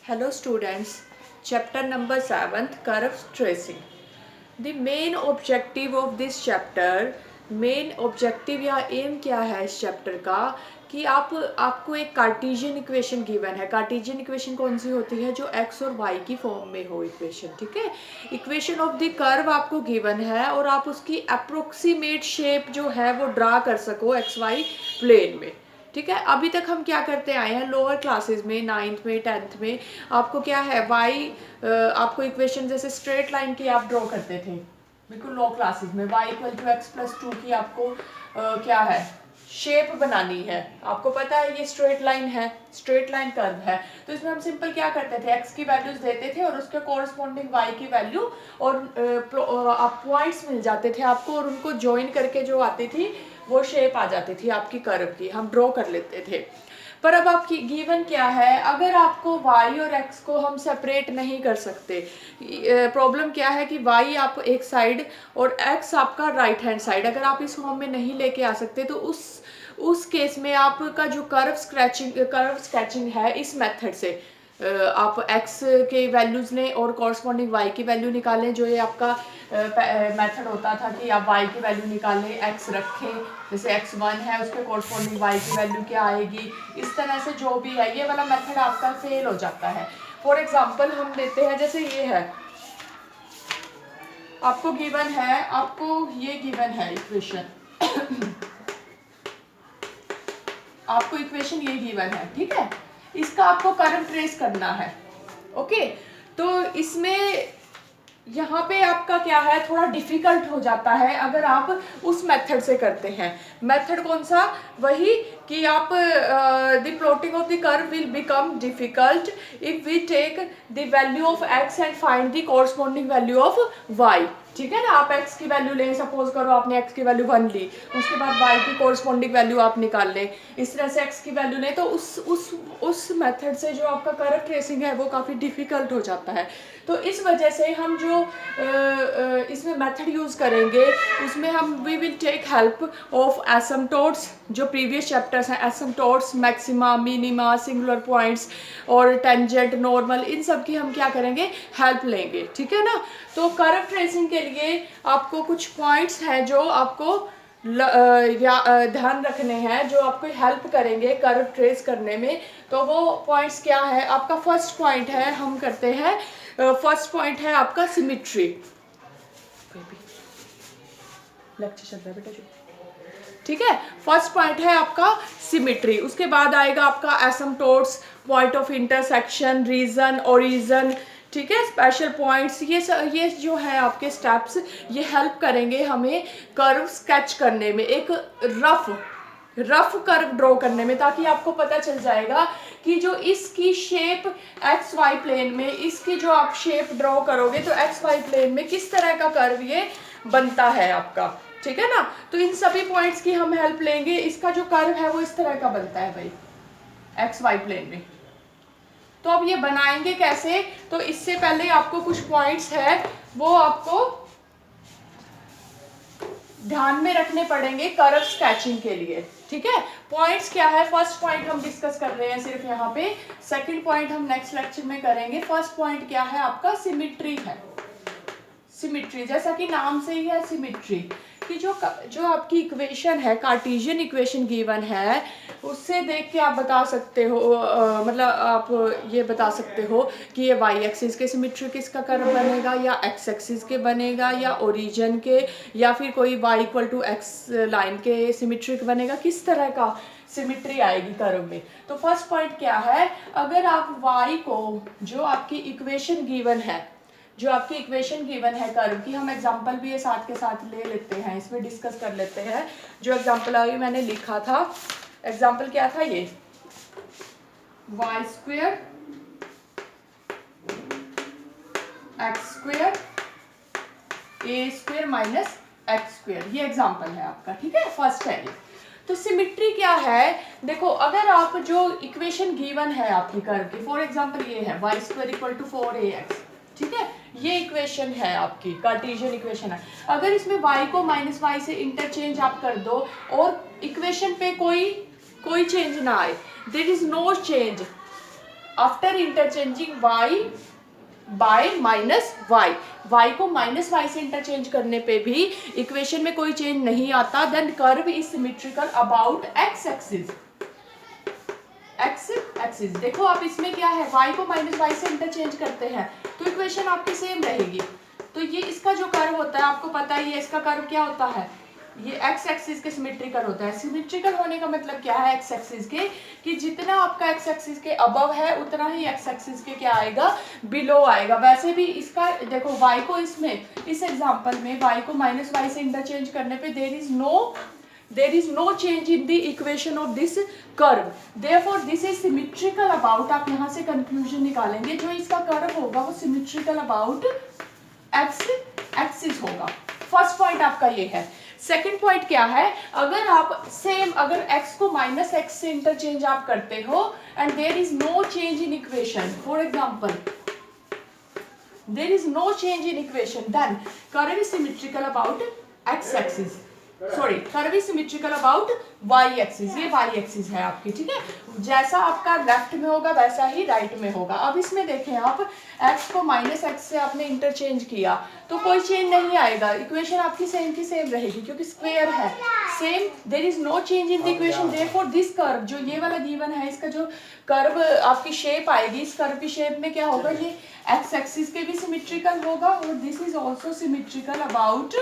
Hello students, chapter number 7th curve tracing. The main objective of this chapter, main objective या M क्या है इस chapter का कि आपको एक कार्टेशियन इक्वेशन गिवन है। कार्टेशियन इक्वेशन कौन सी होती है? जो एक्स और वाई की फॉर्म में हो इक्वेशन, ठीक है। इक्वेशन ऑफ द कर्व आपको गिवन है और आप उसकी अप्रोक्सीमेट शेप जो है वो ड्रा कर सको एक्स वाई प्लेन में, ठीक है। अभी तक हम क्या करते आए हैं लोअर क्लासेस में, 9th में, 10th में, आपको क्या है वाई आपको इक्वेशन जैसे स्ट्रेट लाइन की आप ड्रॉ करते थे बिल्कुल लो क्लासेस में। y equal to x plus 2 की आपको क्या है शेप बनानी है। आपको पता है ये स्ट्रेट लाइन है, स्ट्रेट लाइन कर्व है, तो इसमें हम सिंपल क्या करते थे, x की वैल्यूज देते थे और उसके कोरस्पॉन्डिंग y की वैल्यू और आप पॉइंट्स मिल जाते थे आपको और उनको ज्वाइन करके जो आती थी वो शेप आ जाती थी आपकी कर्व की, हम ड्रॉ कर लेते थे। पर अब आपकी गिवन क्या है, अगर आपको y और x को हम सेपरेट नहीं कर सकते, प्रॉब्लम क्या है कि y आप एक साइड और x आपका राइट हैंड साइड, अगर आप इस फॉर्म में नहीं लेके आ सकते तो उस केस में आपका जो कर्व स्केचिंग है इस मेथड से आप x के वैल्यूज लें और कॉरस्पॉन्डिंग y की वैल्यू निकालें। जो ये आपका मेथड होता था कि आप y की वैल्यू निकालें, x रखें, जैसे x1 है उसके कॉरस्पॉन्डिंग y की वैल्यू क्या आएगी, इस तरह से जो भी है ये वाला मेथड आपका फेल हो जाता है। फॉर एग्जांपल हम लेते हैं जैसे ये है, आपको गिवन है, आपको ये गिवन है इक्वेशन आपको इक्वेशन ये गिवन है, ठीक है। इसका आपको कर्व ट्रेस करना है, ओके। तो इसमें यहाँ पे आपका क्या है थोड़ा डिफिकल्ट हो जाता है अगर आप उस मेथड से करते हैं। मेथड कौन सा? वही कि आप the plotting of the curve will become difficult if we take the value of x and find the corresponding value of y, ठीक है ना। आप x की वैल्यू लें, सपोज करो आपने x की वैल्यू 1 ली, उसके बाद y की कॉरस्पॉन्डिंग वैल्यू आप निकाल लें, इस तरह से x की वैल्यू लें, तो उस मेथड से जो आपका कर्व ट्रेसिंग है वो काफ़ी डिफिकल्ट हो जाता है। तो इस वजह से हम जो इसमें मेथड यूज़ करेंगे उसमें हम we will take help of asymptotes, जो प्रीवियस चैप्टर्स हैं, asymptotes, maxima, minima, singular points और टेंजेंट, नॉर्मल, इन सब की हम क्या करेंगे हेल्प लेंगे, ठीक है ना। तो कर्व ट्रेसिंग के लिए आपको कुछ पॉइंट्स हैं जो आपको ध्यान रखने हैं, जो आपको हेल्प करेंगे कर्व ट्रेस करने में। तो वो पॉइंट्स क्या है? आपका फर्स्ट पॉइंट है, हम करते हैं फर्स्ट पॉइंट है आपका सिमिट्री। लेक्चर चल रहा है बेटा, ठीक है। फर्स्ट पॉइंट है आपका सिमिट्री, उसके बाद आएगा आपका asymptotes, point of intersection, region, origin, ठीक है, स्पेशल पॉइंट्स, ये जो है आपके स्टेप्स, ये हेल्प करेंगे हमें कर्व स्केच करने में, एक रफ कर्व ड्रॉ करने में, ताकि आपको पता चल जाएगा कि जो इसकी शेप एक्स वाई प्लेन में, इसकी जो आप शेप ड्रॉ करोगे तो एक्स वाई प्लेन में किस तरह का कर्व ये बनता है आपका, ठीक है ना। तो इन सभी पॉइंट्स की हम हेल्प लेंगे। इसका जो कर्व है वो इस तरह का बनता है भाई एक्स वाई प्लेन में। तो अब ये बनाएंगे कैसे? तो इससे पहले आपको कुछ पॉइंट्स है वो आपको ध्यान में रखने पड़ेंगे कर्व स्केचिंग के लिए, ठीक है। पॉइंट्स क्या है? फर्स्ट पॉइंट हम डिस्कस कर रहे हैं सिर्फ यहाँ पे, सेकंड पॉइंट हम नेक्स्ट लेक्चर में करेंगे। फर्स्ट पॉइंट क्या है आपका? सिमिट्री है। सिमिट्री जैसा कि नाम से ही है सिमिट्री, कि जो आपकी इक्वेशन है, कार्टेशियन इक्वेशन गिवन है, उससे देख के आप बता सकते हो, मतलब आप ये बता सकते हो कि ये वाई एक्सिस के सिमिट्री किसका कर्व बनेगा, या एक्स एक्सिस के बनेगा, या ओरिजिन के, या फिर कोई y equal to x line के सिमिट्रिक बनेगा, किस तरह का सिमिट्री आएगी कर्व में। तो फर्स्ट पॉइंट क्या है, अगर आप वाई को, जो आपकी इक्वेशन गिवन है, जो आपकी इक्वेशन गिवन है कर्व की, हम एग्जांपल भी ये साथ के साथ ले लेते हैं, इसमें डिस्कस कर लेते हैं। जो एग्जांपल अभी मैंने लिखा था, एग्जांपल क्या था, ये वाई स्क्वेयर एक्स स्क्वेयर ए स्क्वेयर माइनस एक्स स्क्वेयर, ये एग्जांपल है आपका, ठीक है, फर्स्ट है ये। तो सिमिट्री क्या है? देखो, अगर आप जो इक्वेशन गिवन है आपकी कर्व की, फॉर एग्जांपल ये है Y square equal to 4ax, ठीक है, ये इक्वेशन है आपकी, कार्टेशियन इक्वेशन है। अगर इसमें y को माइनस वाई से इंटरचेंज आप कर दो और इक्वेशन पे कोई चेंज ना आए, there is no change, after interchanging y by minus y, y को माइनस वाई से इंटरचेंज करने पे भी इक्वेशन में कोई चेंज नहीं आता, then curve is symmetrical about x axis. X axis देखो आप इसमें क्या है, y को माइनस वाई से इंटरचेंज करते हैं तो इक्वेशन आपकी सेम रहेगी। तो ये इसका जो कर्व होता है आपको पता ही है, इसका कर्व क्या होता है, ये एक्स एक्सिस के सिमेट्रिकल होता है। सिमेट्रिकल होने का मतलब क्या है एक्स एक्सिस के, कि जितना आपका एक्स एक्सिस के अबव है उतना ही एक्स एक्सिस के क्या आएगा, बिलो आएगा। वैसे भी इसका देखो y को इसमें इस एग्जांपल में y को माइनस वाई से इंटरचेंज करने पे there is no change in the equation of this curve, therefore this is symmetrical about, आप यहाँ से कंक्लूजन निकालेंगे जो इसका कर्व होगा वो symmetrical about एक्स एक्सिस होगा। फर्स्ट पॉइंट आपका ये है। सेकंड पॉइंट क्या है, अगर आप सेम अगर x को माइनस एक्स से इंटरचेंज आप करते हो and there is no change in equation, for example there is no change in equation, then curve is symmetrical about x axis, sorry curve is symmetrical about y axis. ये y axis है आपकी, ठीक है, जैसा आपका left में होगा वैसा ही राइट में होगा। अब इसमें देखें आप x को माइनस एक्स से आपने इंटरचेंज किया तो कोई चेंज नहीं आएगा, इक्वेशन आपकी सेम की सेम रहेगी क्योंकि स्क्वायर है same, there is no change in the equation, therefore this curve जो ये वाला गिवन है इसका जो कर्व आपकी शेप आएगी, इस कर्व की शेप में क्या होगा, ये एक्स एक्सिस के भी सिमेट्रिकल होगा और this is also symmetrical about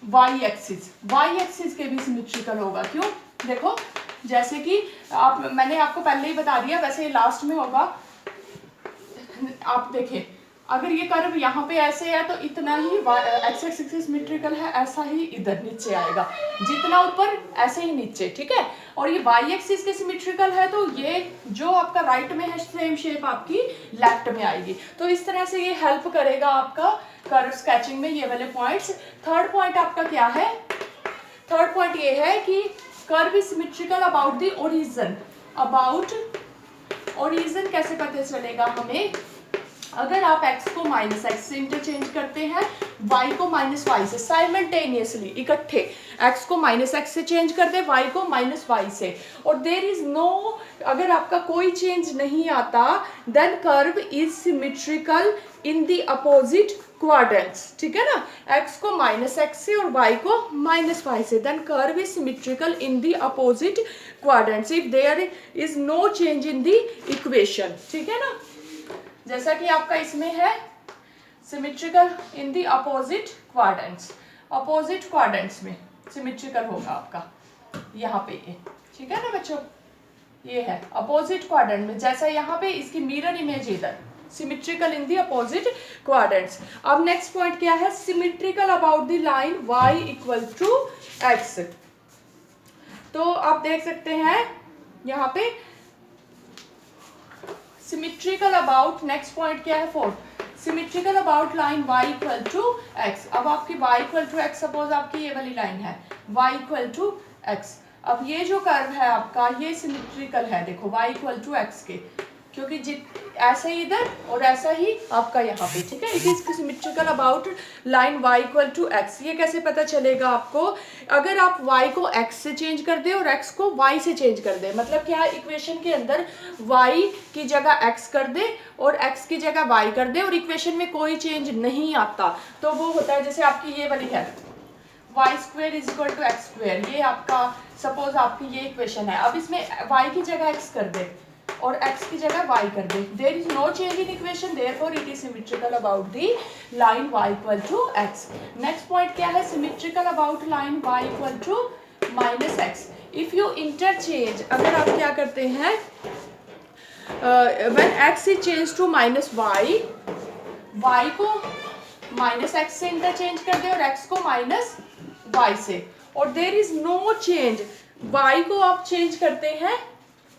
y axis के भी सिमेट्रिकल होगा। क्यों, देखो जैसे कि आप मैंने आपको पहले ही बता दिया, वैसे ये लास्ट में होगा। आप देखें अगर ये कर्व यहाँ पे ऐसे है तो इतना ही एक्स एक्सिस सिमेट्रिकल है, ऐसा ही इधर नीचे आएगा, जितना ऊपर ऐसे ही नीचे, ठीक है। और ये वाई एक्सिस के सिमेट्रिकल है तो ये जो आपका राइट में है सेम शेप आपकी लेफ्ट में आएगी। तो इस तरह से ये हेल्प करेगा आपका कर्व स्केचिंग में ये वाले पॉइंट्स। थर्ड पॉइंट आपका क्या है, थर्ड पॉइंट ये है कि curve is symmetrical about the origin. About origin कैसे पता चलेगा हमें, अगर आप x को माइनस एक्स से इंटरचेंज करते हैं, y को माइनस वाई से साइमल्टेनियसली इकट्ठे, x को माइनस एक्स से चेंज कर दे, y को माइनस वाई से, और देयर इज नो, अगर आपका कोई चेंज नहीं आता then curve is symmetrical in the opposite quadrants, ठीक है ना, x को माइनस एक्स से और y को माइनस वाई से, then curve is symmetrical in the opposite quadrants if there is no change in the equation, ठीक है ना। जैसा कि आपका इसमें है symmetrical in the opposite quadrants, opposite quadrants में सिमेट्रिकल होगा आपका यहाँ पे ये, ठीक है ना बच्चों, ये है अपोजिट क्वाड्रेंट में, जैसा यहाँ पे इसकी मिरर इमेज इधर, symmetrical in the opposite quadrants. अब नेक्स्ट पॉइंट क्या है, symmetrical about the line y equal to x। तो आप देख सकते हैं यहाँ पे सिमेट्रिकल अबाउट, नेक्स्ट पॉइंट क्या है, fourth, symmetrical about line y equal to x। अब आपकी y equal to x, suppose आपकी ये वाली लाइन है y इक्वल टू x, अब ये जो कर्व है आपका ये सिमेट्रिकल है, देखो y इक्वल टू x के, क्योंकि ऐसा ही इधर और ऐसा ही आपका यहाँ पे, ठीक है, it is symmetrical about line y equal to x। ये कैसे पता चलेगा आपको, अगर आप y को x से चेंज कर दे और x को y से चेंज कर दे, मतलब क्या है, इक्वेशन के अंदर y की जगह x कर दे और x की जगह y कर दे और इक्वेशन में कोई चेंज नहीं आता, तो वो होता है जैसे आपकी ये वाली है y square is equal to x square, ये आपका सपोज आपकी ये इक्वेशन है, अब इसमें y की जगह x कर दे और x की जगह y कर दे, there is no change in equation, therefore it is symmetrical about the line y equal to x। Next point क्या है, symmetrical about line y equal to minus x. If you interchange, अगर आप क्या करते हैं, when x is change to minus y, y को minus x से interchange कर दे और x को माइनस वाई से, और there is no change, y को आप चेंज करते हैं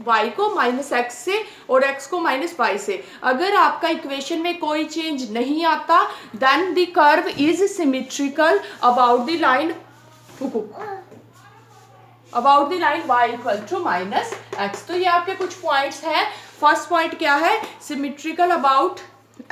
y को माइनस एक्स से और x को माइनस वाई से, अगर आपका इक्वेशन में कोई चेंज नहीं आता then the curve is symmetrical about the line y equal to minus x. तो ये आपके कुछ पॉइंट्स हैं। फर्स्ट पॉइंट क्या है, सिमेट्रिकल अबाउट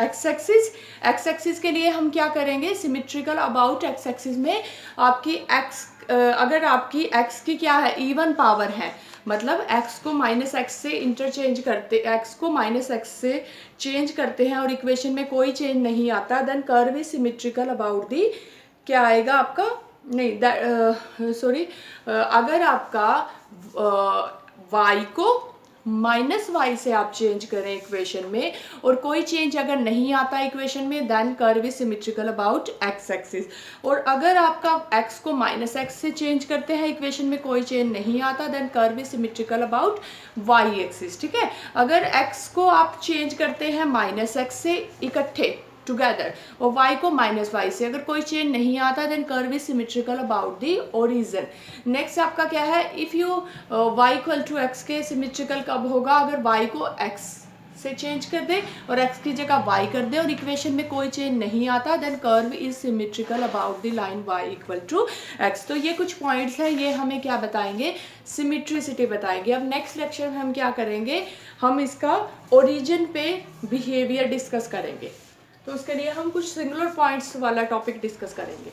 एक्स एक्सिस के लिए हम क्या करेंगे, सिमेट्रिकल अबाउट एक्स एक्सिस में आपकी x, अगर आपकी x की क्या है, इवन पावर है, मतलब x को माइनस एक्स से इंटरचेंज करते, x को माइनस एक्स से चेंज करते हैं और इक्वेशन में कोई चेंज नहीं आता, then curve is symmetrical about the, क्या आएगा आपका, नहीं सॉरी, अगर आपका y को माइनस वाई से आप चेंज करें इक्वेशन में और कोई चेंज अगर नहीं आता इक्वेशन में, then curve is symmetrical about x axis. और अगर आपका x को माइनस एक्स से चेंज करते हैं इक्वेशन में कोई चेंज नहीं आता, then curve is symmetrical about y axis. ठीक है, अगर x को आप चेंज करते हैं माइनस एक्स से इकट्ठे टुगेदर और y को माइनस वाई से अगर कोई चेंज नहीं आता, then curve is symmetrical about the origin. Next आपका क्या है, if you y equal to x के सिमेट्रिकल कब होगा, अगर y को x से चेंज कर दे और x की जगह y कर दे और इक्वेशन में कोई चेंज नहीं आता, then curve is symmetrical about the line y equal to x। तो ये कुछ पॉइंट्स हैं, ये हमें क्या बताएंगे, सिमेट्रिसिटी बताएंगे। अब नेक्स्ट लेक्चर में हम क्या करेंगे, हम इसका ओरिजिन पे बिहेवियर डिस्कस करेंगे। तो उसके लिए हम कुछ सिंगुलर पॉइंट्स वाला टॉपिक डिस्कस करेंगे।